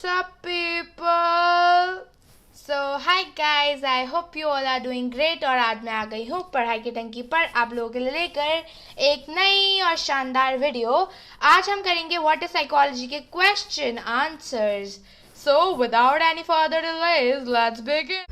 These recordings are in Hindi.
up, people? So hi guys, I hope you all are doing great। और आज मैं आ गई हूँ पढ़ाई की टंकी पर आप लोगों के लिए लेकर एक नई और शानदार वीडियो। आज हम करेंगे व्हाट इज साइकोलॉजी के question answers. So without any further delays let's begin.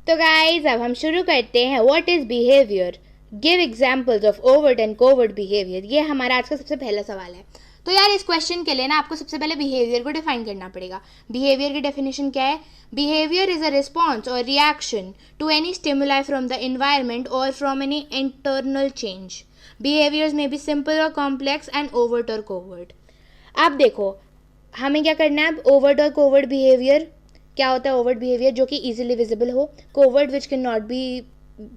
तो गाइज अब हम शुरू करते हैं। What is behaviour, give examples of overt and covert behaviour. ये हमारा आज का सबसे पहला सवाल है। तो यार इस क्वेश्चन के लिए ना आपको सबसे पहले बिहेवियर को डिफाइन करना पड़ेगा। बिहेवियर की डेफिनेशन क्या है? Behaviour is a response or reaction to any stimuli from the environment or from any internal change. Behaviours may be simple or complex and overt or covert. अब देखो हमें क्या करना है। ओवर्ट और कोवर्ट बिहेवियर क्या होता है? ओवर्ट बिहेवियर जो कि इजीली विजिबल हो, covert which can not be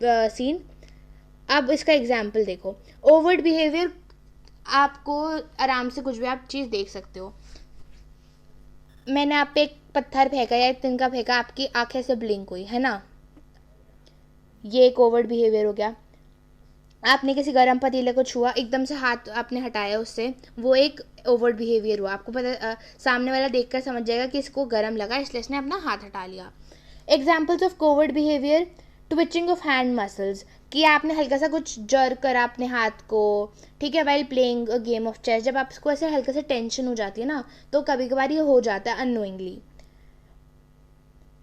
seen. अब इसका एग्जाम्पल देखो। ओवर्ट बिहेवियर आपको आराम से कुछ भी आप चीज़ देख सकते हो। मैंने आप पे एक पत्थर फेंका या एक तिनका फेंका, आपकी आंखें से ब्लिंक हुई है ना, ये एक ओवर्ट बिहेवियर हो गया। आपने किसी गर्म पतीले को छुआ, एकदम से हाथ आपने हटाया उससे, वो एक ओवर्ट बिहेवियर हुआ। आपको पता सामने वाला देखकर समझ जाएगा कि इसको गर्म लगा इसलिए इसने अपना हाथ हटा लिया। Examples of covert behaviour, twitching of hand muscles, कि आपने हल्का सा कुछ जर करा अपने हाथ को, ठीक है, while playing a game of chess. जब आपको ऐसे हल्का सा टेंशन हो जाती है ना, तो कभी कभार ये हो जाता है unknowingly.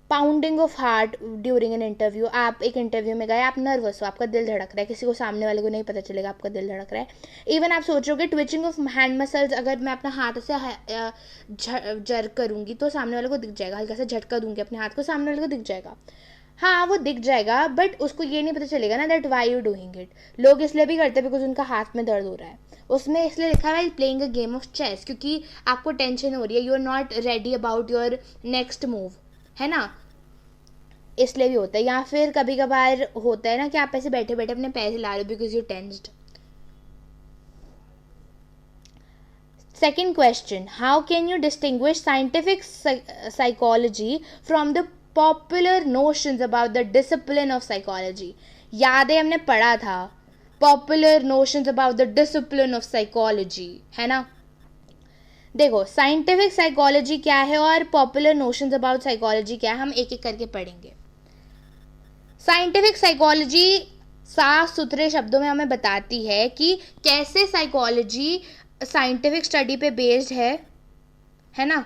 Pounding of heart during an interview, आप एक इंटरव्यू में गए, आप नर्वस हो, आपका दिल धड़क रहा है, किसी को सामने वाले को नहीं पता चलेगा आपका दिल धड़क रहा है। इवन आप सोचोगे ट्विचिंग ऑफ हैंड मसल्स, अगर मैं अपना हाथ से जर करूँगी तो सामने वाले को दिख जाएगा, हल्का सा झटका दूंगी अपने हाथ को, सामने वाले को दिख जाएगा। हाँ वो दिख जाएगा, बट उसको ये नहीं पता चलेगा ना that why you doing it. लोग इसलिए भी करते हैं बिकॉज उनका हाथ में दर्द हो रहा है। उसमें इसलिए लिखा है playing a game of chess, क्योंकि आपको टेंशन हो रही है, you are not ready about your next move, है ना, इसलिए भी होता है। या फिर कभी कभार होता है ना कि आप ऐसे बैठे बैठे अपने पैसे ला रहे हो because you tensed. Second question, how can you distinguish scientific psychology from the popular notions about the discipline of psychology. याद है हमने पढ़ा था popular notions about the discipline of psychology, है ना। देखो साइंटिफिक साइकोलॉजी क्या है और पॉपुलर नोशंस अबाउट साइकोलॉजी क्या है, हम एक एक करके पढ़ेंगे। साइंटिफिक साइकोलॉजी साफ सुथरे शब्दों में हमें बताती है कि कैसे साइकोलॉजी साइंटिफिक स्टडी पे बेस्ड है ना।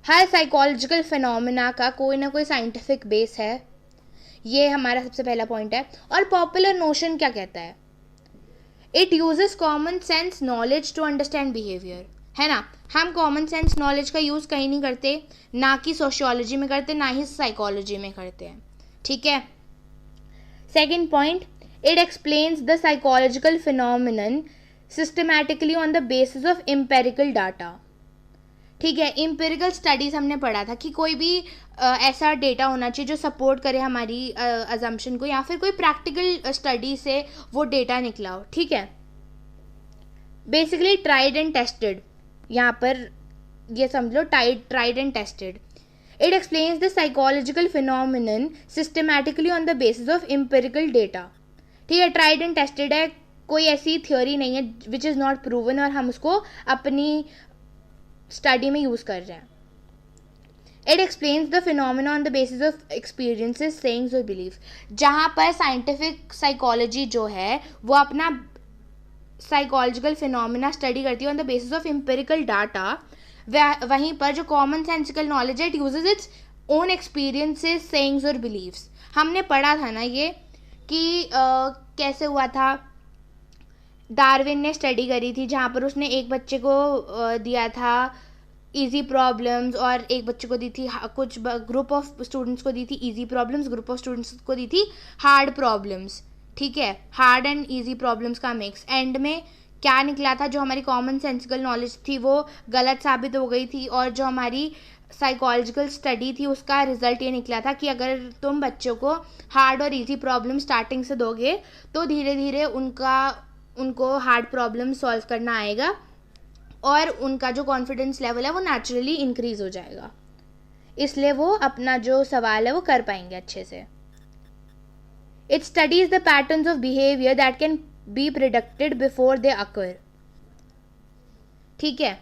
हर साइकोलॉजिकल फिनोमेना का कोई ना कोई साइंटिफिक बेस है, ये हमारा सबसे पहला पॉइंट है। और पॉपुलर नोशन क्या कहता है? It uses common sense knowledge to understand behaviour, है ना। हम कॉमन सेंस नॉलेज का यूज़ कहीं नहीं करते, ना कि सोशियोलॉजी में करते, ना ही साइकोलॉजी में करते हैं, ठीक है। Second point, it explains the psychological phenomenon systematically on the basis of empirical data, ठीक है। एम्पेरिकल स्टडीज़ हमने पढ़ा था कि कोई भी ऐसा डेटा होना चाहिए जो सपोर्ट करे हमारी अजम्पशन को, या फिर कोई प्रैक्टिकल स्टडी से वो डेटा निकला हो, ठीक है। बेसिकली ट्राइड एंड टेस्टेड, यहाँ पर ये समझ लो tried and tested. It explains the psychological phenomenon systematically on the basis of empirical data, ठीक है। ट्राइड एंड टेस्टेड है, कोई ऐसी थ्योरी नहीं है विच इज़ नॉट प्रूवन और हम उसको अपनी स्टडी में यूज़ कर रहे हैं। It explains the phenomena on the basis of experiences, sayings और बिलीफ। जहाँ पर साइंटिफिक साइकोलॉजी जो है वो अपना साइकोलॉजिकल फिनोमिना स्टडी करती है on the basis of empirical data, वहीं पर जो कॉमन सेंसिकल नॉलेज है it uses its own experiences, sayings और बिलीव्स। हमने पढ़ा था ना ये कि कैसे हुआ था। डार्विन ने स्टडी करी थी जहाँ पर उसने एक बच्चे को दिया था इजी प्रॉब्लम्स और एक बच्चे को दी थी, कुछ ग्रुप ऑफ स्टूडेंट्स को दी थी easy problems, group of students को दी थी हार्ड प्रॉब्लम्स, ठीक है। हार्ड एंड इजी प्रॉब्लम्स का मिक्स। एंड में क्या निकला था, जो हमारी कॉमन सेंसिकल नॉलेज थी वो गलत साबित हो गई थी और जो हमारी साइकोलॉजिकल स्टडी थी उसका रिजल्ट ये निकला था कि अगर तुम बच्चों को हार्ड और इजी प्रॉब्लम स्टार्टिंग से दोगे तो धीरे धीरे उनको हार्ड प्रॉब्लम सॉल्व करना आएगा और उनका जो कॉन्फिडेंस लेवल है वो नेचुरली इंक्रीज हो जाएगा, इसलिए वो अपना जो सवाल है वो कर पाएंगे अच्छे से. It studies the patterns of behaviour that can be predicted before they occur. ठीक है,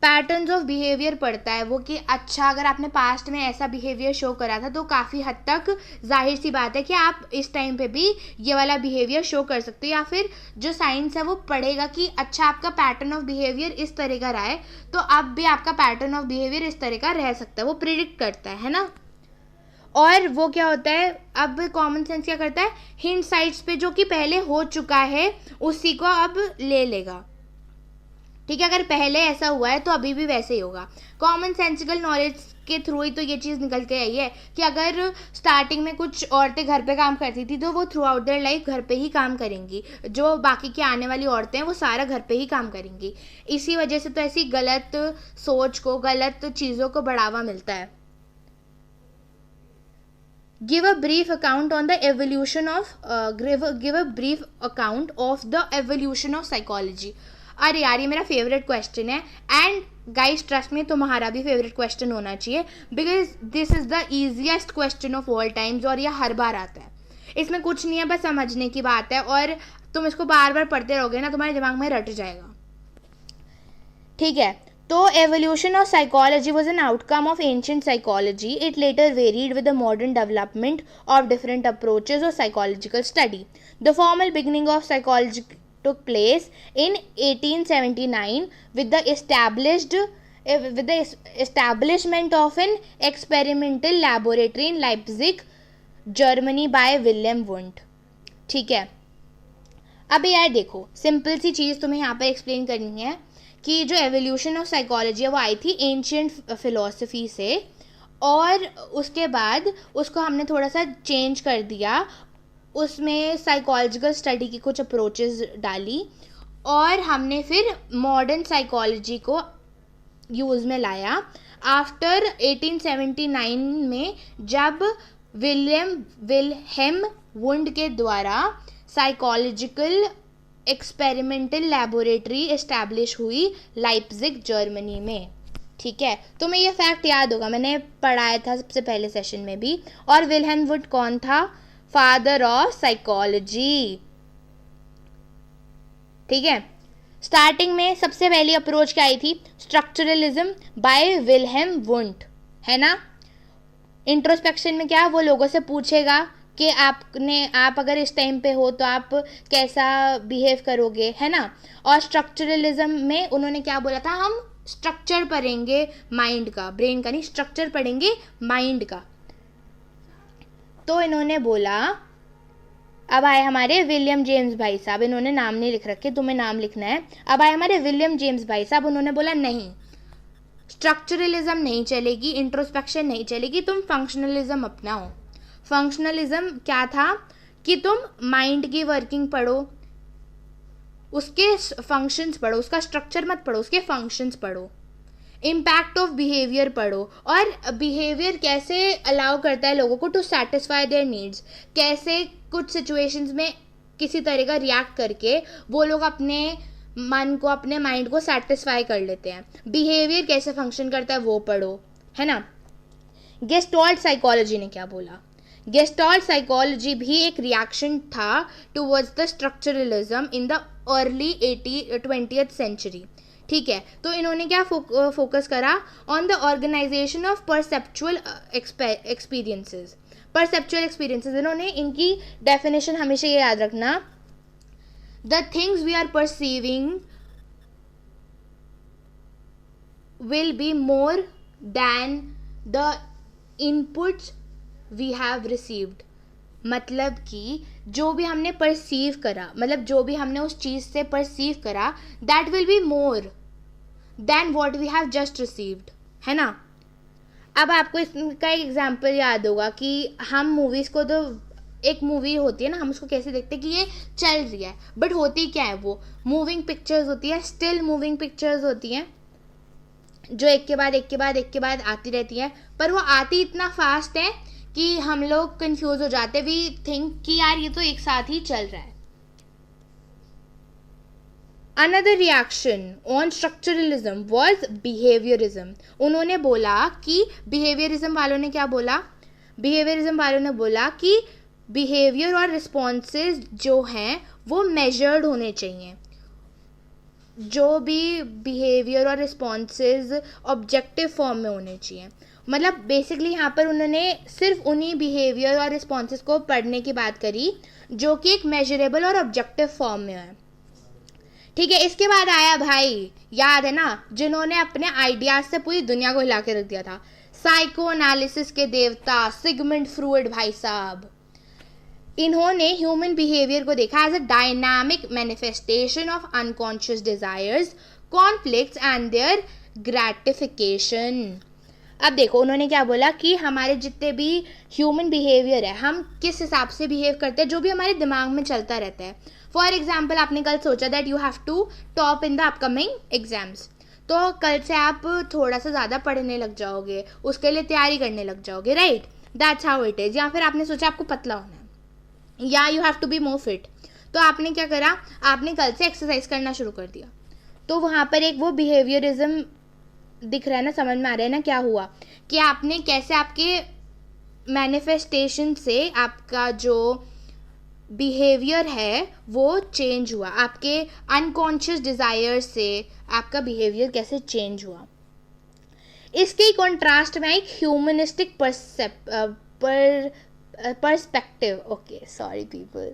पैटर्न्स ऑफ बिहेवियर पढ़ता है वो कि अच्छा अगर आपने पास्ट में ऐसा बिहेवियर शो करा था तो काफ़ी हद तक जाहिर सी बात है कि आप इस टाइम पे भी ये वाला बिहेवियर शो कर सकते हो, या फिर जो साइंस है वो पढ़ेगा कि अच्छा आपका पैटर्न ऑफ बिहेवियर इस तरह का रहा है तो अब भी आपका पैटर्न ऑफ बिहेवियर इस तरह का रह सकता है, वो प्रिडिक्ट करता है ना. और वो क्या होता है, अब कॉमन सेंस क्या करता है, हिंट साइट्स पे जो कि पहले हो चुका है उसी को अब ले लेगा. ठीक है, अगर पहले ऐसा हुआ है तो अभी भी वैसे ही होगा. कॉमन सेंसिकल नॉलेज के थ्रू ही तो ये चीज़ निकल के आई है कि अगर स्टार्टिंग में कुछ औरतें घर पे काम करती थी तो वो थ्रू आउट देयर लाइफ घर पे ही काम करेंगी, जो बाकी की आने वाली औरतें हैं वो सारा घर पे ही काम करेंगी. इसी वजह से तो ऐसी गलत सोच को, गलत चीज़ों को बढ़ावा मिलता है. Give a brief account on the evolution of give a brief account of the evolution of psychology. अरे यार ये मेरा फेवरेट क्वेश्चन है एंड गाइस ट्रस्ट में तुम्हारा भी फेवरेट क्वेश्चन होना चाहिए because this is the easiest question of all times और ये हर बार आता है. इसमें कुछ नहीं है, बस समझने की बात है और तुम इसको बार बार पढ़ते रहोगे ना तुम्हारे दिमाग में रट जाएगा. ठीक है, तो evolution of psychology was an outcome of ancient psychology. It later varied with the modern development of different approaches of psychological study. The formal beginning of psychology took place in 1879 with the establishment of an experimental laboratory in Leipzig, Germany by Wilhelm Wundt. ठीक है, अब यार देखो सिंपल सी चीज़ तुम्हें यहाँ पर एक्सप्लेन करनी है कि जो एवोल्यूशन ऑफ साइकोलॉजी है वो आई थी एंशियंट फिलोसफी से और उसके बाद उसको हमने थोड़ा सा चेंज कर दिया, उसमें साइकोलॉजिकल स्टडी की कुछ अप्रोचेस डाली और हमने फिर मॉडर्न साइकोलॉजी को यूज़ में लाया आफ्टर 1879 में, जब विल्हेम वुंड के द्वारा साइकोलॉजिकल एक्सपेरिमेंटल लैबोरेटरी एस्टैब्लिश हुई लाइप्जिग जर्मनी में. ठीक है, तुम्हें ये फैक्ट याद होगा, मैंने पढ़ाया था सबसे पहले सेशन में भी. और विल्हेम वुंड कौन था, फादर ऑफ साइकोलॉजी. ठीक है, स्टार्टिंग में सबसे पहली अप्रोच क्या आई थी, स्ट्रक्चरलिज्म बाय विल्हेम वुंड, है ना. इंट्रोस्पेक्शन में क्या वो लोगों से पूछेगा कि आप अगर इस टाइम पे हो तो आप कैसा बिहेव करोगे, है ना. और स्ट्रक्चरलिज्म में उन्होंने क्या बोला था, हम स्ट्रक्चर पढ़ेंगे माइंड का, ब्रेन का नहीं, स्ट्रक्चर पढ़ेंगे माइंड का. तो इन्होंने बोला, अब आए हमारे विलियम जेम्स भाई साहब, इन्होंने नाम नहीं लिख रखे, तुम्हें नाम लिखना है. अब आए हमारे विलियम जेम्स भाई साहब, उन्होंने बोला नहीं, स्ट्रक्चरलिज्म नहीं चलेगी, इंट्रोस्पेक्शन नहीं चलेगी, तुम फंक्शनलिज्म अपनाओ. फंक्शनलिज्म क्या था कि तुम माइंड की वर्किंग पढ़ो, उसके फंक्शंस पढ़ो, उसका स्ट्रक्चर मत पढ़ो, उसके फंक्शंस पढ़ो. इम्पैक्ट ऑफ बिहेवियर पढ़ो, और बिहेवियर कैसे अलाउ करता है लोगों को टू सेटिस्फाई देयर नीड्स, कैसे कुछ सिचुएशंस में किसी तरह का रिएक्ट करके वो लोग अपने मन को, अपने माइंड को सेटिस्फाई कर लेते हैं. बिहेवियर कैसे फंक्शन करता है वो पढ़ो, है ना. गेस्टॉल्ट साइकोलॉजी ने क्या बोला, गेस्टॉल्ट साइकोलॉजी भी एक रिएक्शन था towards the structuralism in the early 20th century. ठीक है, तो इन्होंने क्या फोकस करा on the organisation of perceptual experiences. Perceptual experiences, इन्होंने इनकी डेफिनेशन हमेशा ये याद रखना, the things we are perceiving will be more than the inputs we have received. मतलब कि जो भी हमने परसीव करा, मतलब जो भी हमने उस चीज़ से परसीव करा, that will be more than what we have just received, है ना. अब आपको इसका एक एग्जाम्पल याद होगा कि हम मूवीज़ को, तो एक मूवी होती है ना, हम उसको कैसे देखते हैं कि ये चल रही है, बट होती क्या है, वो मूविंग पिक्चर्स होती है, स्टिल मूविंग पिक्चर्स होती हैं, जो एक के बाद एक के बाद एक के बाद आती रहती है, पर वो आती इतना फास्ट है कि हम लोग कंफ्यूज हो जाते, वी थिंक कि यार ये तो एक साथ ही चल रहा है. Another reaction on structuralism was behaviorism. उन्होंने बोला कि behaviorism वालों ने क्या बोला, behaviorism वालों ने बोला कि behavior और responses जो हैं वो measured होने चाहिए. जो भी behavior और responses objective form में होने चाहिए. मतलब बेसिकली यहाँ पर उन्होंने सिर्फ उन्हीं behavior और responses को पढ़ने की बात करी जो कि एक measurable और objective form में है. ठीक है. इसके बाद आया भाई, याद है ना, जिन्होंने अपने आइडियाज से पूरी दुनिया को हिला के रख दिया था, साइको एनालिसिस के देवता सिगमंड फ्रूइड भाई साहब. इन्होंने ह्यूमन बिहेवियर को देखा as a dynamic manifestation of unconscious desires, conflicts and their gratification. अब देखो उन्होंने क्या बोला कि हमारे जितने भी ह्यूमन बिहेवियर है, हम किस हिसाब से बिहेव करते हैं, जो भी हमारे दिमाग में चलता रहता है. फॉर एग्जाम्पल, आपने कल सोचा that you have to top in the upcoming exams, तो कल से आप थोड़ा सा ज़्यादा पढ़ने लग जाओगे, उसके लिए तैयारी करने लग जाओगे, right. That's how it is. या फिर आपने सोचा आपको पतला होना है, या you have to be more fit, तो आपने क्या करा, आपने कल से एक्सरसाइज करना शुरू कर दिया. तो वहाँ पर एक वो बिहेवियरिज्म दिख रहा है ना, समझ में आ रहा है ना क्या हुआ, कि आपने कैसे आपके मैनिफेस्टेशन से आपका जो बिहेवियर है वो चेंज हुआ, आपके अनकॉन्शियस डिज़ायर से आपका बिहेवियर कैसे चेंज हुआ. इसके कॉन्ट्रास्ट में एक humanistic perspective, okay sorry people,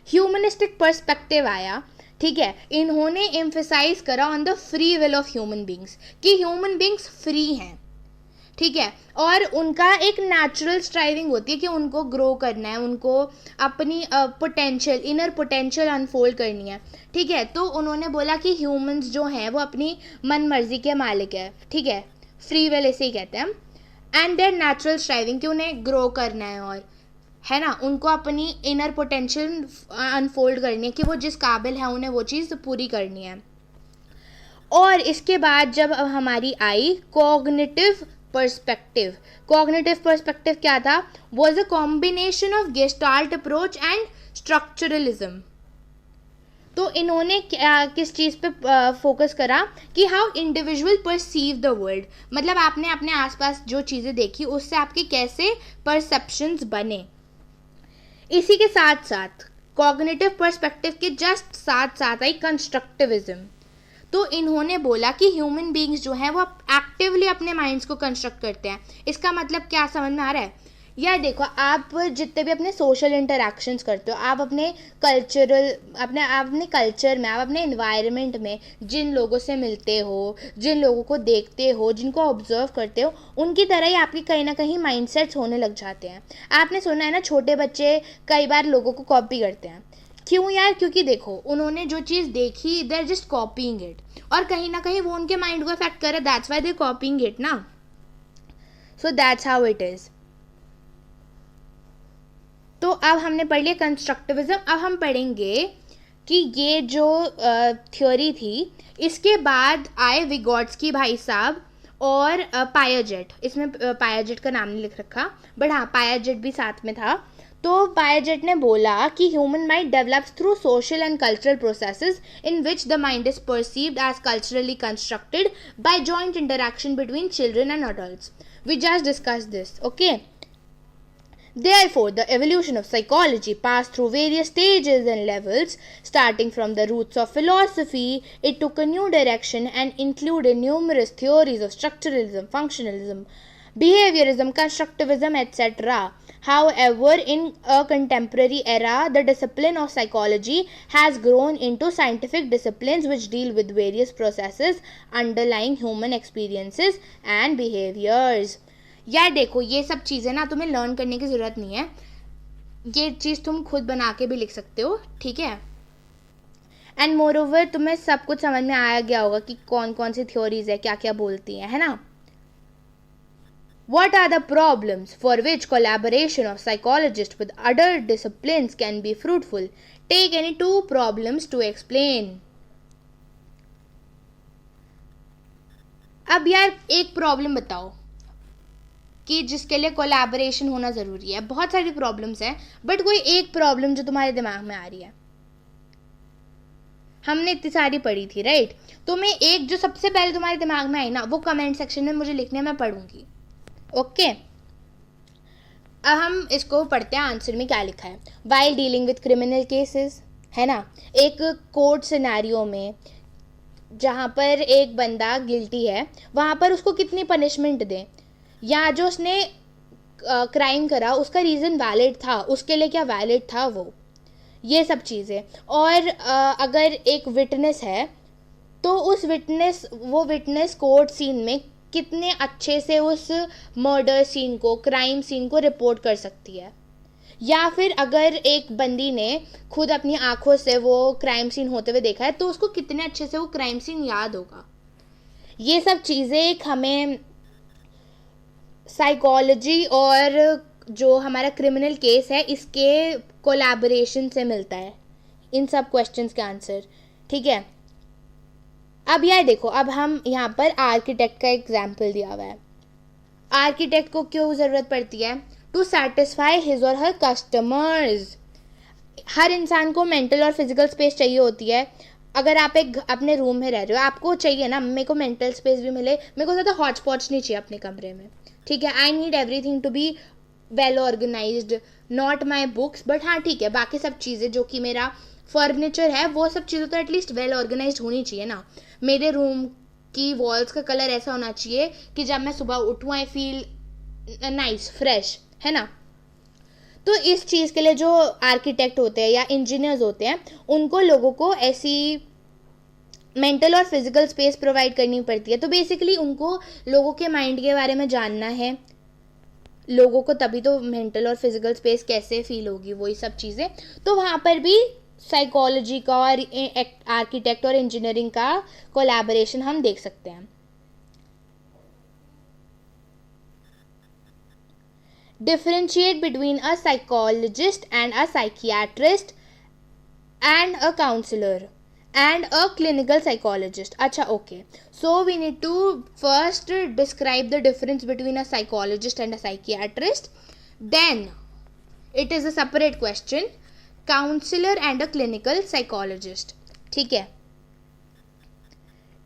humanistic perspective आया. ठीक है. इन्होंने एम्फेसाइज करा on the free will of human beings, कि ह्यूमन बींग्स फ्री हैं. ठीक है. और उनका एक नेचुरल स्ट्राइविंग होती है कि उनको ग्रो करना है, उनको अपनी पोटेंशियल, इनर पोटेंशियल अनफोल्ड करनी है. ठीक है. तो उन्होंने बोला कि ह्यूमंस जो हैं वो अपनी मन मर्जी के मालिक है. ठीक है. फ्री विल इसे ही कहते हैं. एंड देयर नेचुरल स्ट्राइविंग, कि उन्हें ग्रो करना है, और है ना, उनको अपनी इनर पोटेंशियल अनफोल्ड करनी है, कि वो जिस काबिल है उन्हें वो चीज़ पूरी करनी है. और इसके बाद जब हमारी आई कॉग्निटिव पर्सपेक्टिव. कॉग्निटिव पर्सपेक्टिव क्या था, was a combination of gestalt approach and structuralism. तो इन्होंने किस चीज़ पे फोकस करा, कि how individual perceive the world. मतलब आपने अपने आसपास जो चीज़ें देखी उससे आपके कैसे परसेप्शंस बने. इसी के साथ साथ कॉग्निटिव पर्सपेक्टिव के जस्ट साथ साथ आई कंस्ट्रक्टिविज्म. तो इन्होंने बोला कि ह्यूमन बीइंग्स जो हैं वो एक्टिवली अपने माइंड्स को कंस्ट्रक्ट करते हैं. इसका मतलब क्या समझ में आ रहा है. यार देखो, आप जितने भी अपने सोशल इंटरेक्शंस करते हो, आप अपने कल्चरल, अपने कल्चर में, आप अपने एनवायरनमेंट में जिन लोगों से मिलते हो, जिन लोगों को देखते हो, जिनको ऑब्जर्व करते हो, उनकी तरह ही आपके कहीं ना कहीं माइंडसेट्स होने लग जाते हैं. आपने सुना है ना, छोटे बच्चे कई बार लोगों को कॉपी करते हैं. क्यों यार, क्योंकि देखो उन्होंने जो चीज़ देखी, they are just copying it, और कहीं ना कहीं वो उनके माइंड को अफेक्ट करे. That's why they copying it ना. So that's how it is. तो अब हमने पढ़ लिया कंस्ट्रक्टिविज्म. अब हम पढ़ेंगे कि ये जो थ्योरी थी, इसके बाद आए विगोट्स्की भाई साहब और पायाजेट. इसमें पायाजेट का नाम नहीं लिख रखा, बट हाँ पायाजेट भी साथ में था. तो पायाजेट ने बोला कि human mind develops through social and cultural processes in which the mind is perceived as culturally constructed by joint interaction between children and adults. We just discuss this. Okay. Therefore, the evolution of psychology passed through various stages and levels. Starting from the roots of philosophy, it took a new direction and included numerous theories of structuralism, functionalism, behaviorism, constructivism, etc. However, in a contemporary era, the discipline of psychology has grown into scientific disciplines which deal with various processes underlying human experiences and behaviors. यार देखो, ये सब चीज़ें ना तुम्हें लर्न करने की ज़रूरत नहीं है, ये चीज़ तुम खुद बना के भी लिख सकते हो. ठीक है. एंड मोर ओवर तुम्हें सब कुछ समझ में आया गया होगा कि कौन कौन सी थ्योरीज है, क्या क्या बोलती हैं, है ना. What are the problems for which collaboration of psychologists with other disciplines can be fruitful? Take any two problems to explain. अब यार एक प्रॉब्लम बताओ कि जिसके लिए कोलैबोरेशन होना ज़रूरी है। बहुत सारी प्रॉब्लम्स हैं, बट कोई एक प्रॉब्लम जो तुम्हारे दिमाग में आ रही है। हमने इतनी सारी पढ़ी थी, राइट? तो मैं एक जो सबसे पहले तुम्हारे दिमाग में आई ना, वो कमेंट सेक्शन में मुझे लिखने, मैं पढ़ूंगी। ओके, अब हम इसको पढ़ते हैं। आंसर में क्या लिखा है? While dealing with criminal cases, है ना, एक कोर्ट सिनेरियो में जहाँ पर एक बंदा गिल्टी है, वहाँ पर उसको कितनी पनिशमेंट दें, या जो उसने क्राइम करा उसका रीज़न वैलिड था, उसके लिए क्या वैलिड था वो, ये सब चीज़ें। और अगर एक विटनेस है तो उस वो विटनेस कोर्ट सीन में कितने अच्छे से उस मर्डर सीन को, क्राइम सीन को रिपोर्ट कर सकती है। या फिर अगर एक बंदी ने खुद अपनी आंखों से वो क्राइम सीन होते हुए देखा है तो उसको कितने अच्छे से वो क्राइम सीन याद होगा। ये सब चीज़ें एक हमें साइकोलॉजी और जो हमारा क्रिमिनल केस है इसके कोलैबोरेशन से मिलता है, इन सब क्वेश्चंस के आंसर। ठीक है, अब यार देखो, अब हम यहाँ पर आर्किटेक्ट का एग्जाम्पल दिया हुआ है। आर्किटेक्ट को क्यों ज़रूरत पड़ती है? टू सेटिस्फाई हिज और हर कस्टमर्स। हर इंसान को मेंटल और फिजिकल स्पेस चाहिए होती है। अगर आप एक अपने रूम में रह रहे हो, आपको चाहिए ना, मेरे को मेंटल स्पेस भी मिले, मेरे को ज़्यादा हॉट स्पॉट्स नहीं चाहिए अपने कमरे में। ठीक है, I need everything to be well organised, not my books, but हाँ ठीक है, बाकी सब चीज़ें जो कि मेरा फर्नीचर है वो सब चीज़ें तो एटलीस्ट वेल ऑर्गेनाइज्ड होनी चाहिए ना। मेरे रूम की वॉल्स का कलर ऐसा होना चाहिए कि जब मैं सुबह उठूँ आई फील नाइस, फ्रेश, है ना। तो इस चीज़ के लिए जो आर्किटेक्ट होते हैं या इंजीनियर्स होते हैं, उनको लोगों को ऐसी मेंटल और फिजिकल स्पेस प्रोवाइड करनी पड़ती है। तो बेसिकली उनको लोगों के माइंड के बारे में जानना है लोगों को, तभी तो मेंटल और फिजिकल स्पेस कैसे फील होगी, वही सब चीज़ें। तो वहाँ पर भी साइकोलॉजी का और आर्किटेक्ट और इंजीनियरिंग का कोलैबोरेशन हम देख सकते हैं। Differentiate between a psychologist and a psychiatrist and a counselor and a clinical psychologist. अच्छा, okay. So we need to first describe the difference between a psychologist and a psychiatrist. Then it is a separate question. Counselor and a clinical psychologist. ठीक है.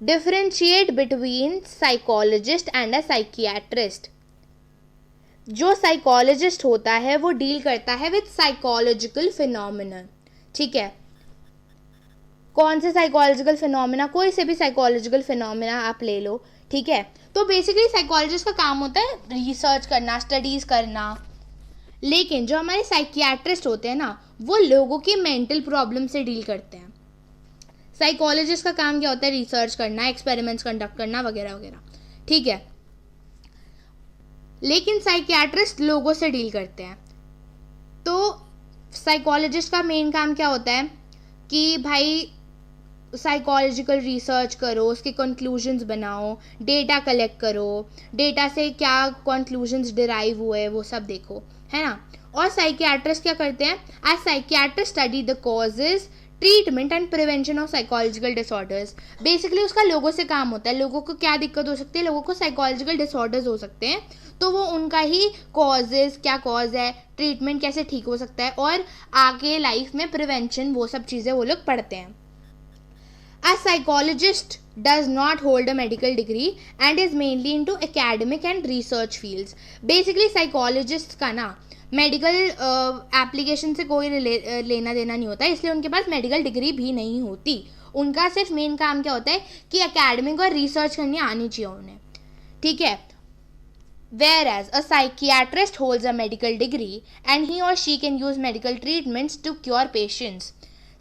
Differentiate between psychologist and a psychiatrist. जो साइकोलॉजिस्ट होता है वो डील करता है विथ साइकोलॉजिकल फिनोमिना। ठीक है, कौन से साइकोलॉजिकल फिनोमिना? कोई से भी साइकोलॉजिकल फिनोमिना आप ले लो। ठीक है, तो बेसिकली साइकोलॉजिस्ट का काम होता है रिसर्च करना, स्टडीज़ करना। लेकिन जो हमारे साइकियाट्रिस्ट होते हैं ना, वो लोगों की मेंटल प्रॉब्लम से डील करते हैं। साइकोलॉजिस्ट का काम क्या होता है? रिसर्च करना, एक्सपेरिमेंट्स कंडक्ट करना, वगैरह वगैरह। ठीक है, लेकिन साइकियाट्रिस्ट लोगों से डील करते हैं। तो साइकोलॉजिस्ट का मेन काम क्या होता है कि भाई साइकोलॉजिकल रिसर्च करो, उसके कंक्लूजन्स बनाओ, डेटा कलेक्ट करो, डेटा से क्या कंक्लूजन्स डिराइव हुए वो सब देखो, है ना। और साइकियाट्रिस्ट क्या करते हैं? As psychiatrist study the causes, treatment and prevention of psychological disorders. Basically उसका लोगों से काम होता है, लोगों को क्या दिक्कत हो सकती है, लोगों को साइकोलॉजिकल डिसऑर्डर्स हो सकते हैं, तो वो उनका ही कॉजेज, क्या कॉज है, ट्रीटमेंट कैसे ठीक हो सकता है, और आगे लाइफ में प्रिवेंशन, वो सब चीज़ें वो लोग पढ़ते हैं। A psychologist does not hold a medical degree and is mainly into academic and research fields. Basically psychologist का ना मेडिकल एप्लीकेशन से कोई लेना देना नहीं होता है, इसलिए उनके पास मेडिकल डिग्री भी नहीं होती। उनका सिर्फ मेन काम क्या होता है कि एकेडमिक और रिसर्च करनी आनी चाहिए उन्हें। ठीक है, whereas a psychiatrist holds a medical degree and he or she can use medical treatments to cure patients.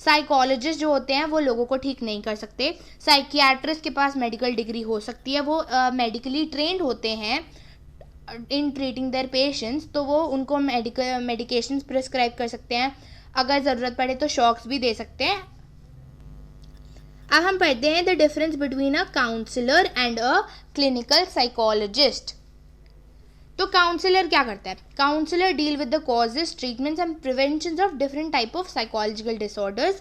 Psychologist जो होते हैं वो लोगों को ठीक नहीं कर सकते। साइकियाट्रिस्ट के पास मेडिकल डिग्री हो सकती है, वो मेडिकली ट्रेंड होते हैं इन ट्रीटिंग देयर पेशेंट्स, तो वो उनको मेडिकेशंस प्रिस्क्राइब कर सकते हैं, अगर ज़रूरत पड़े तो शॉक्स भी दे सकते हैं। अब हम पढ़ते हैं the difference between a counsellor and a clinical psychologist. तो काउंसलर क्या करता है? Counsellor deal with the causes, treatments and prevention of different type of psychological disorders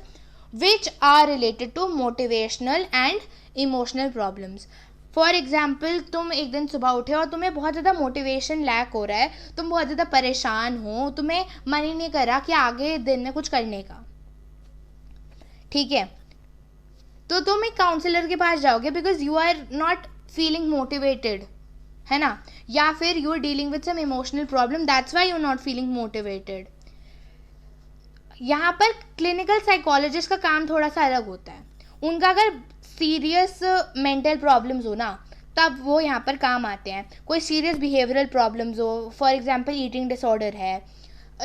which are related to motivational and emotional problems. For example तुम एक दिन सुबह उठे और तुम्हें बहुत ज़्यादा मोटिवेशन लैक हो रहा है, तुम बहुत ज़्यादा परेशान हो, तुम्हें मन ही नहीं कर रहा कि आगे दिन में कुछ करने का, ठीक है, तो तुम एक काउंसलर के पास जाओगे because you are not feeling motivated, है ना, या फिर you are dealing with some emotional problem, that's why you are not feeling motivated. यहाँ पर क्लिनिकल साइकोलॉजिस्ट का काम थोड़ा सा अलग होता है. उनका अगर सीरियस मेंटल प्रॉब्लम्स हो ना, तब वो यहाँ पर काम आते हैं. कोई सीरियस बिहेवियरल प्रॉब्लम्स हो, फॉर एग्जांपल ईटिंग डिसऑर्डर है,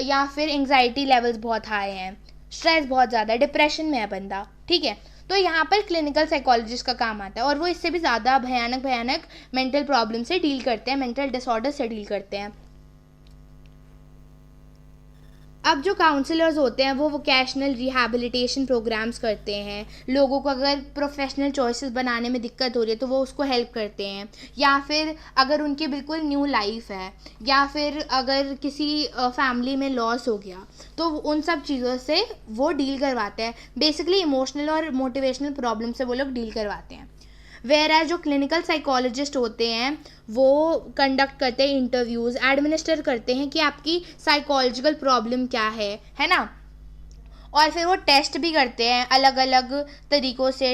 या फिर एंग्जाइटी लेवल्स बहुत हाई हैं, स्ट्रेस बहुत ज़्यादा है, डिप्रेशन में है बंदा, ठीक है, तो यहाँ पर क्लिनिकल साइकोलॉजिस्ट का काम आता है. और वो इससे भी ज़्यादा भयानक मेंटल प्रॉब्लम से डील करते हैं, मेंटल डिसऑर्डर से डील करते हैं. अब जो काउंसलर्स होते हैं वो वोकेशनल रिहैबिलिटेशन प्रोग्राम्स करते हैं. लोगों को अगर प्रोफेशनल चॉइसेस बनाने में दिक्कत हो रही है तो वो उसको हेल्प करते हैं, या फिर अगर उनकी बिल्कुल न्यू लाइफ है, या फिर अगर किसी फैमिली में लॉस हो गया, तो उन सब चीज़ों से वो डील करवाते हैं. बेसिकली इमोशनल और मोटिवेशनल प्रॉब्लम से वो लोग डील करवाते हैं. वेयर एज जो क्लिनिकल साइकोलॉजिस्ट होते हैं वो कंडक्ट करते हैं इंटरव्यूज़, एडमिनिस्टर करते हैं कि आपकी साइकोलॉजिकल प्रॉब्लम क्या है ना, और फिर वो टेस्ट भी करते हैं अलग अलग तरीक़ों से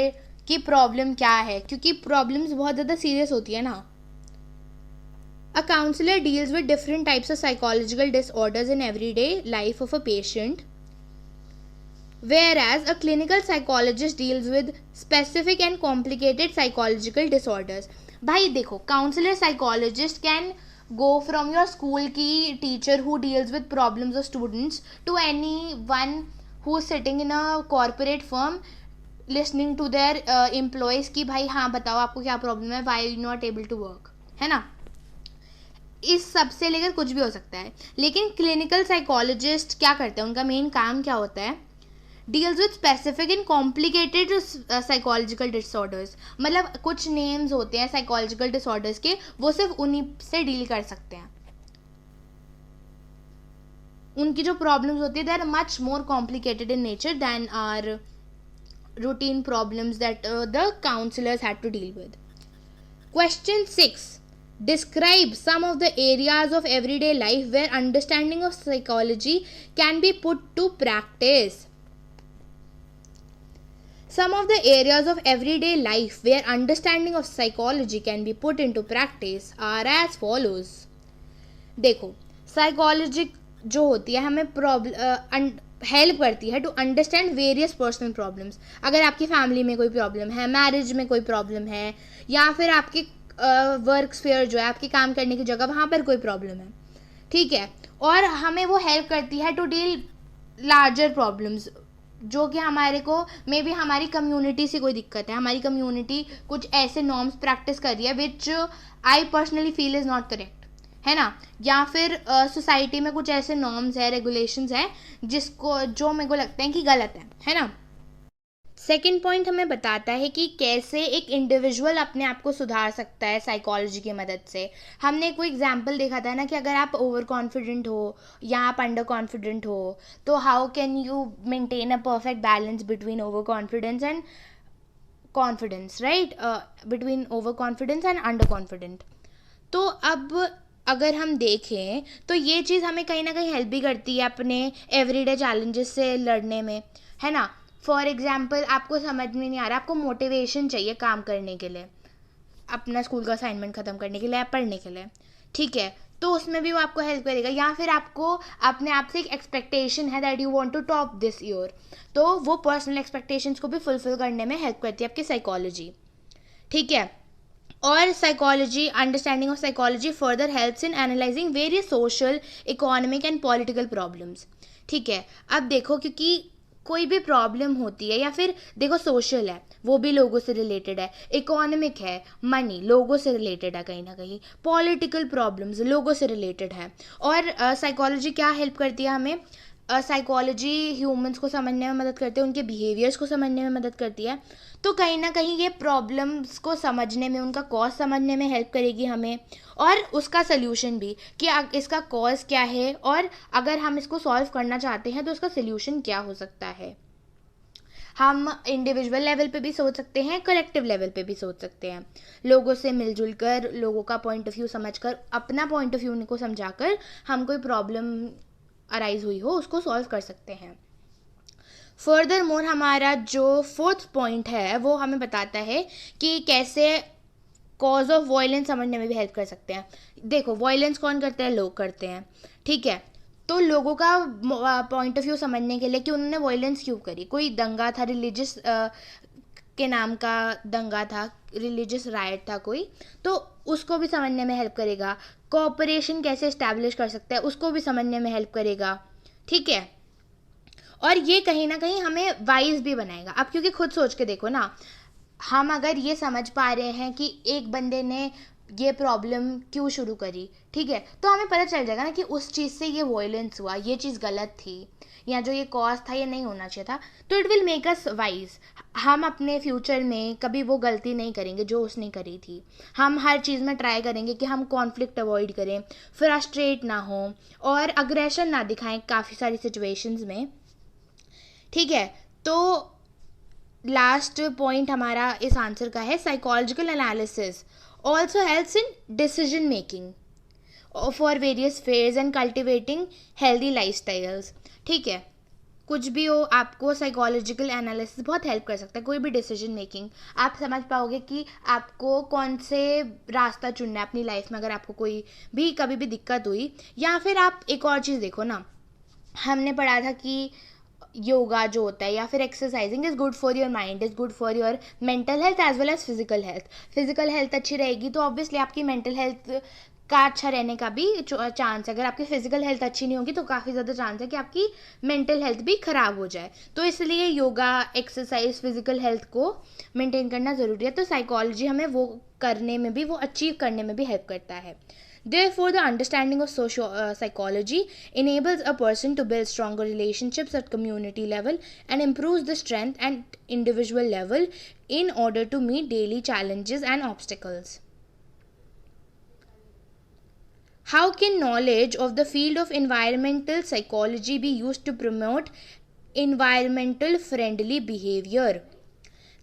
कि प्रॉब्लम क्या है, क्योंकि प्रॉब्लम्स बहुत ज़्यादा सीरियस होती है ना. A counsellor deals with different types of psychological disorders in everyday life of a patient, whereas a clinical psychologist deals with specific and complicated psychological disorders. भाई देखो, counsellor psychologist can go from your school की teacher who deals with problems of students to anyone who's sitting in a corporate firm listening to their employees कि भाई हाँ बताओ आपको क्या प्रॉब्लम है, why are you not able to work, है ना. इस सब से लेकर कुछ भी हो सकता है. लेकिन क्लिनिकल साइकोलॉजिस्ट क्या करते हैं, उनका मेन काम क्या होता है, deals with specific and complicated psychological disorders. मतलब कुछ नेम्स होते हैं साइकोलॉजिकल डिसऑर्डर्स के, वो सिर्फ उन्हीं से डील कर सकते हैं. उनकी जो प्रॉब्लम्स होती है they are much more complicated in nature than are routine problems that the counsellors had to deal with. Question 6. Describe some of the areas of everyday life where understanding of psychology can be put to practice. Some of the areas of everyday life where understanding of psychology can be put into practice are as follows. देखो, साइकोलॉजी जो होती है हमें हेल्प करती है to understand various personal problems. अगर आपकी फैमिली में कोई प्रॉब्लम है, मैरिज में कोई प्रॉब्लम है, या फिर आपके वर्क स्फीयर जो है, आपके काम करने की जगह, वहाँ पर कोई प्रॉब्लम है, ठीक है, और हमें वो हेल्प करती है टू डील लार्जर प्रॉब्लम्स जो कि हमारे को मे बी हमारी कम्युनिटी से कोई दिक्कत है, हमारी कम्युनिटी कुछ ऐसे नॉर्म्स प्रैक्टिस कर रही है which I personally feel is not correct, है ना, या फिर सोसाइटी में कुछ ऐसे नॉर्म्स है, रेगुलेशंस है जिसको जो मेरे को लगता है कि गलत है ना. सेकेंड पॉइंट हमें बताता है कि कैसे एक इंडिविजुअल अपने आप को सुधार सकता है साइकोलॉजी की मदद से. हमने कोई एग्जांपल देखा था ना कि अगर आप ओवर कॉन्फिडेंट हो या आप अंडर कॉन्फिडेंट हो, तो how can you maintain a perfect balance between over confidence and confidence, right, between over confidence and under confident. तो अब अगर हम देखें तो ये चीज़ हमें कहीं ना कहीं हेल्प भी करती है अपने एवरीडे चैलेंजेस से लड़ने में, है ना. फॉर एग्जाम्पल आपको समझ में नहीं आ रहा, आपको मोटिवेशन चाहिए काम करने के लिए, अपना स्कूल का असाइनमेंट ख़त्म करने के लिए, पढ़ने के लिए, ठीक है, तो उसमें भी वो आपको हेल्प करेगा. या फिर आपको अपने आप से एक एक्सपेक्टेशन है that you want to top this year, तो वो पर्सनल एक्सपेक्टेशंस को भी फुलफिल करने में हेल्प करती है आपकी साइकोलॉजी, ठीक है. और psychology, understanding of psychology further helps in analysing various social, economic and political problems, ठीक है. अब देखो, क्योंकि कोई भी प्रॉब्लम होती है, या फिर देखो सोशल है वो भी लोगों से रिलेटेड है, इकोनॉमिक है मनी लोगों से रिलेटेड है कहीं ना कहीं, पॉलिटिकल प्रॉब्लम्स लोगों से रिलेटेड है. और साइकोलॉजी क्या हेल्प करती है हमें, साइकोलॉजी ह्यूमंस को समझने में मदद करती है, उनके बिहेवियर्स को समझने में मदद करती है. तो कहीं ना कहीं ये प्रॉब्लम्स को समझने में, उनका कॉज समझने में हेल्प करेगी हमें, और उसका सल्यूशन भी कि इसका कॉज क्या है, और अगर हम इसको सॉल्व करना चाहते हैं तो उसका सल्यूशन क्या हो सकता है. हम इंडिविजुअल लेवल पे भी सोच सकते हैं, कलेक्टिव लेवल पे भी सोच सकते हैं. लोगों से मिलजुल कर, लोगों का पॉइंट ऑफ व्यू समझ कर, अपना पॉइंट ऑफ व्यू को समझा कर हम कोई प्रॉब्लम अराइज हुई हो उसको सॉल्व कर सकते हैं. फर्दर मोर हमारा जो फोर्थ पॉइंट है वो हमें बताता है कि कैसे कॉज ऑफ वायलेंस समझने में भी हेल्प कर सकते हैं. देखो, वायलेंस कौन करते हैं? लोग करते हैं, ठीक है. तो लोगों का पॉइंट ऑफ व्यू समझने के लिए कि उन्होंने वायलेंस क्यों करी. कोई दंगा था, रिलीजियस के नाम का दंगा था, रिलीजियस राइट था कोई, तो उसको भी समझने में हेल्प करेगा. कोऑपरेशन कैसे इस्टेब्लिश कर सकते हैं उसको भी समझने में हेल्प करेगा, ठीक है. और ये कहीं ना कहीं हमें वाइज भी बनाएगा. अब क्योंकि खुद सोच के देखो ना, हम अगर ये समझ पा रहे हैं कि एक बंदे ने ये प्रॉब्लम क्यों शुरू करी, ठीक है, तो हमें पता चल जाएगा ना कि उस चीज़ से ये वायलेंस हुआ, ये चीज़ गलत थी, या जो ये कॉज था ये नहीं होना चाहिए था. तो it will make us wise. हम अपने फ्यूचर में कभी वो गलती नहीं करेंगे जो उसने करी थी. हम हर चीज़ में ट्राई करेंगे कि हम कॉन्फ्लिक्ट अवॉइड करें, फ्रस्ट्रेट ना हो और अग्रेशन ना दिखाएं काफ़ी सारी सिचुएशंस में, ठीक है. तो लास्ट पॉइंट हमारा इस आंसर का है, psychological analysis also helps in decision making for various phase and cultivating healthy life styles, ठीक है. कुछ भी हो, आपको साइकोलॉजिकल एनालिसिस बहुत हेल्प कर सकता है. कोई भी डिसीजन मेकिंग आप समझ पाओगे कि आपको कौन से रास्ता चुनना है अपनी लाइफ में अगर आपको कोई भी कभी भी दिक्कत हुई. या फिर आप एक और चीज़ देखो ना, हमने पढ़ा था कि योगा जो होता है या फिर exercising is good for your mind, is good for your mental health as well as physical health. Physical health अच्छी रहेगी तो ऑब्वियसली आपकी मेंटल हेल्थ का अच्छा रहने का भी चांस है. अगर आपकी फिजिकल हेल्थ अच्छी नहीं होगी तो काफ़ी ज़्यादा चांस है कि आपकी मेंटल हेल्थ भी ख़राब हो जाए. तो इसलिए योगा, एक्सरसाइज, फिजिकल हेल्थ को मेंटेन करना ज़रूरी है. तो साइकोलॉजी हमें वो करने में भी, वो अचीव करने में भी हेल्प करता है. Therefore, the understanding of psychology enables a person to build stronger relationships at community level and improves the strength at individual level in order to meet daily challenges and obstacles. How can knowledge of the field of environmental psychology be used to promote environmental friendly behavior?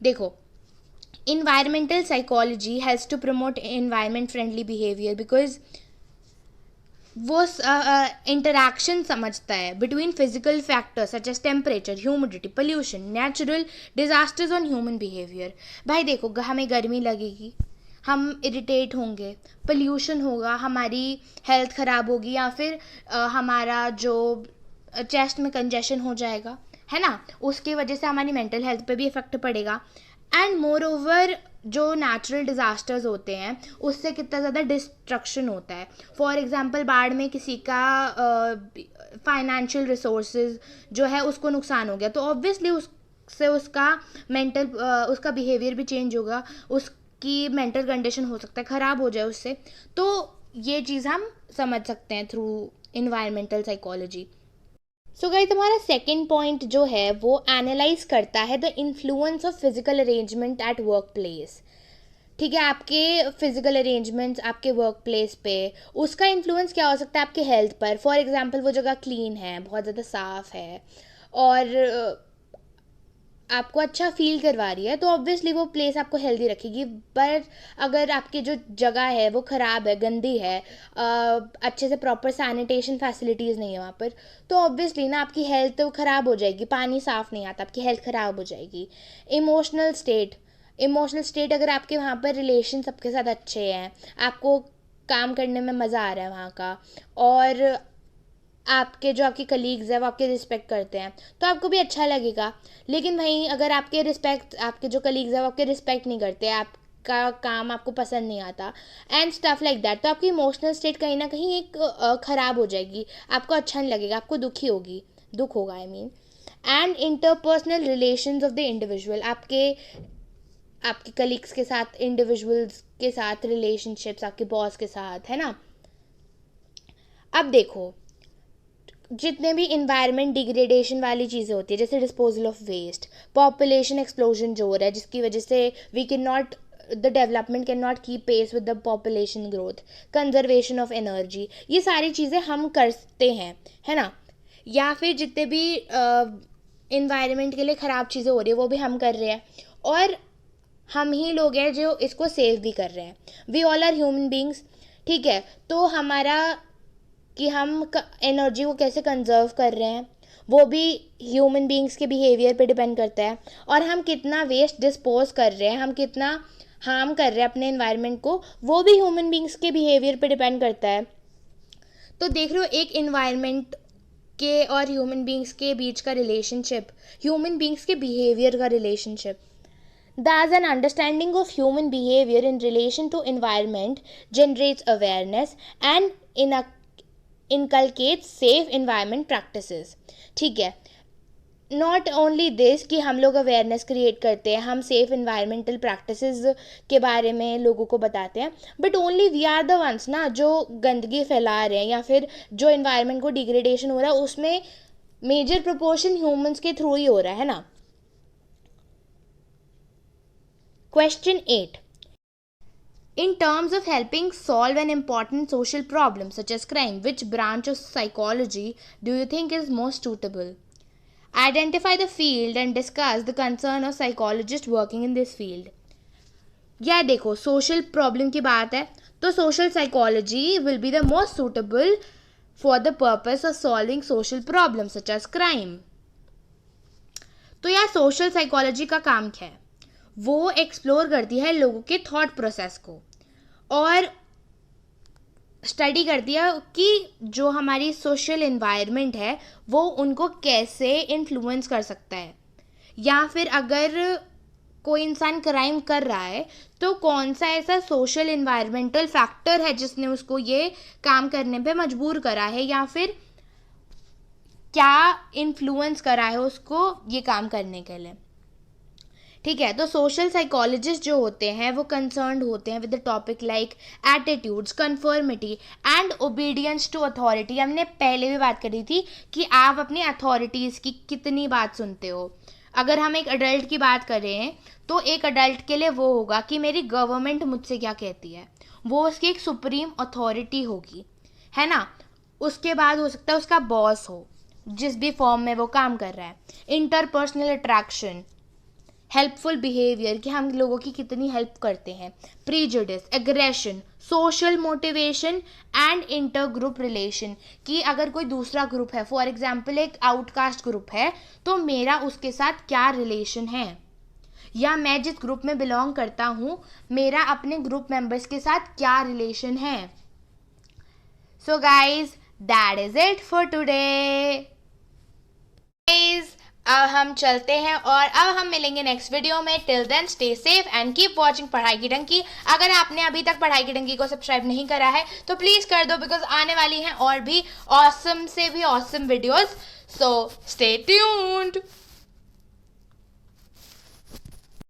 देखो, environmental psychology helps to promote environment friendly behavior because वो इंटरैक्शन समझता है between physical factors such as temperature, humidity, pollution, natural disasters on human behaviour. भाई देखो, हमें गर्मी लगेगी, हम इरिटेट होंगे, पोल्यूशन होगा, हमारी हेल्थ ख़राब होगी, या फिर हमारा जो चेस्ट में कंजेशन हो जाएगा, है ना, उसकी वजह से हमारी मेंटल हेल्थ पे भी इफेक्ट पड़ेगा. एंड मोर ओवर जो नेचुरल डिज़ास्टर्स होते हैं उससे कितना ज़्यादा डिस्ट्रक्शन होता है. फॉर एग्जांपल, बाढ़ में किसी का फाइनेंशियल रिसोर्सेज जो है उसको नुकसान हो गया, तो ऑब्वियसली उससे उसका मेंटल उसका बिहेवियर भी चेंज होगा, उसकी मेंटल कंडीशन हो सकता है ख़राब हो जाए उससे. तो ये चीज़ हम समझ सकते हैं through environmental psychology. So guys, हमारा सेकेंड पॉइंट जो है वो एनालाइज करता है the influence of physical arrangement at work place. ठीक है, आपके फिजिकल अरेंजमेंट्स आपके वर्क प्लेस पे, उसका इन्फ्लुएंस क्या हो सकता है आपके हेल्थ पर. फॉर एग्जांपल, वो जगह क्लीन है, बहुत ज़्यादा साफ़ है और आपको अच्छा फील करवा रही है, तो ऑब्वियसली वो प्लेस आपको हेल्दी रखेगी. पर अगर आपकी जो जगह है वो ख़राब है, गंदी है, अच्छे से प्रॉपर सैनिटेशन फैसिलिटीज़ नहीं है वहाँ पर, तो ऑब्वियसली ना आपकी हेल्थ तो ख़राब हो जाएगी. पानी साफ़ नहीं आता, आपकी हेल्थ ख़राब हो जाएगी. इमोशनल स्टेट अगर आपके वहाँ पर रिलेशन सबके साथ अच्छे हैं, आपको काम करने में मज़ा आ रहा है वहाँ का, और आपके जो आपके कलीग्स हैं वो आपके रिस्पेक्ट करते हैं, तो आपको भी अच्छा लगेगा. लेकिन वहीं अगर आपके जो कलीग्स हैं वो आपके रिस्पेक्ट नहीं करते, आपका काम आपको पसंद नहीं आता एंड स्टफ लाइक दैट, तो आपकी इमोशनल स्टेट कहीं ना कहीं एक ख़राब हो जाएगी, आपको अच्छा नहीं लगेगा, आपको दुख होगा I mean. And interpersonal relations of the individual, आपके कलीग्स के साथ, इंडिविजुअल्स के साथ रिलेशनशिप्स, आपके बॉस के साथ, है ना. अब देखो, जितने भी इन्वायरमेंट डिग्रेडेशन वाली चीज़ें होती है, जैसे disposal of waste, population explosion जो हो रहा है जिसकी वजह से the development cannot keep pace with the population growth, conservation of energy, ये सारी चीज़ें हम करते हैं, है ना. या फिर जितने भी इन्वायरमेंट के लिए ख़राब चीज़ें हो रही है वो भी हम कर रहे हैं, और हम ही लोग हैं जो इसको सेव भी कर रहे हैं. We all are human beings. ठीक है, तो हमारा कि हम एनर्जी को कैसे कंजर्व कर रहे हैं वो भी ह्यूमन बींग्स के बिहेवियर पे डिपेंड करता है. और हम कितना वेस्ट डिस्पोज कर रहे हैं, हम कितना हार्म कर रहे हैं अपने एनवायरनमेंट को, वो भी ह्यूमन बींग्स के बिहेवियर पे डिपेंड करता है. तो देख रहे हो एक इन्वायरमेंट के और ह्यूमन बींग्स के बीच का रिलेशनशिप, ह्यूमन बींग्स के बिहेवियर का relationship. Thus, an understanding of human behavior in relation to environment generates awareness and inculcates safe environment practices. ठीक है, नॉट ओनली दिस कि हम लोग अवेयरनेस क्रिएट करते हैं, हम सेफ इन्वायरमेंटल प्रैक्टिसेस के बारे में लोगों को बताते हैं, but only we are the ones ना जो गंदगी फैला रहे हैं या फिर जो इन्वायरमेंट को डिग्रेडेशन हो रहा है उसमें मेजर प्रोपोर्शन ह्यूमंस के थ्रू ही हो रहा है ना. Question 8. In terms of helping solve an important social problem such as crime, which branch of psychology do you think is most suitable? Identify the field and discuss the concern of psychologists working in this field. या देखो, सोशल प्रॉब्लम की बात है तो social psychology will be the most suitable for the purpose of solving social problem such as crime. तो यार सोशल साइकोलॉजी का काम क्या है? वो एक्सप्लोर करती है लोगों के थॉट प्रोसेस को और स्टडी करती है कि जो हमारी सोशल इन्वायरमेंट है वो उनको कैसे इन्फ्लुएंस कर सकता है, या फिर अगर कोई इंसान क्राइम कर रहा है तो कौन सा ऐसा सोशल इन्वायरमेंटल फैक्टर है जिसने उसको ये काम करने पे मजबूर करा है, या फिर क्या इन्फ्लुएंस करा है उसको ये काम करने के लिए. ठीक है, तो सोशल साइकोलॉजिस्ट जो होते हैं वो कंसर्न्ड होते हैं with the topic like attitudes, conformity and obedience to authority. हमने पहले भी बात करी थी कि आप अपनी अथॉरिटीज़ की कितनी बात सुनते हो. अगर हम एक अडल्ट की बात करें तो एक अडल्ट के लिए वो होगा कि मेरी गवर्नमेंट मुझसे क्या कहती है, वो उसकी एक सुप्रीम अथॉरिटी होगी, है ना. उसके बाद हो सकता है उसका बॉस हो जिस भी फॉर्म में वो काम कर रहा है. इंटरपर्सनल अट्रैक्शन, हेल्पफुल बिहेवियर कि हम लोगों की कितनी हेल्प करते हैं, prejudice, aggression, social motivation and inter group relation कि अगर कोई दूसरा ग्रुप है, फॉर एग्जांपल एक आउटकास्ट ग्रुप है, तो मेरा उसके साथ क्या रिलेशन है, या मैं जिस ग्रुप में बिलोंग करता हूँ मेरा अपने ग्रुप मेंबर्स के साथ क्या रिलेशन है. So guys, that is it for today. अब हम चलते हैं और अब हम मिलेंगे नेक्स्ट वीडियो में. Till then stay safe and keep watching पढ़ाई की डंकी. अगर आपने अभी तक पढ़ाई की डंकी को सब्सक्राइब नहीं करा है तो प्लीज़ कर दो, बिकॉज आने वाली हैं और भी ऑसम से भी awesome videos. So stay tuned.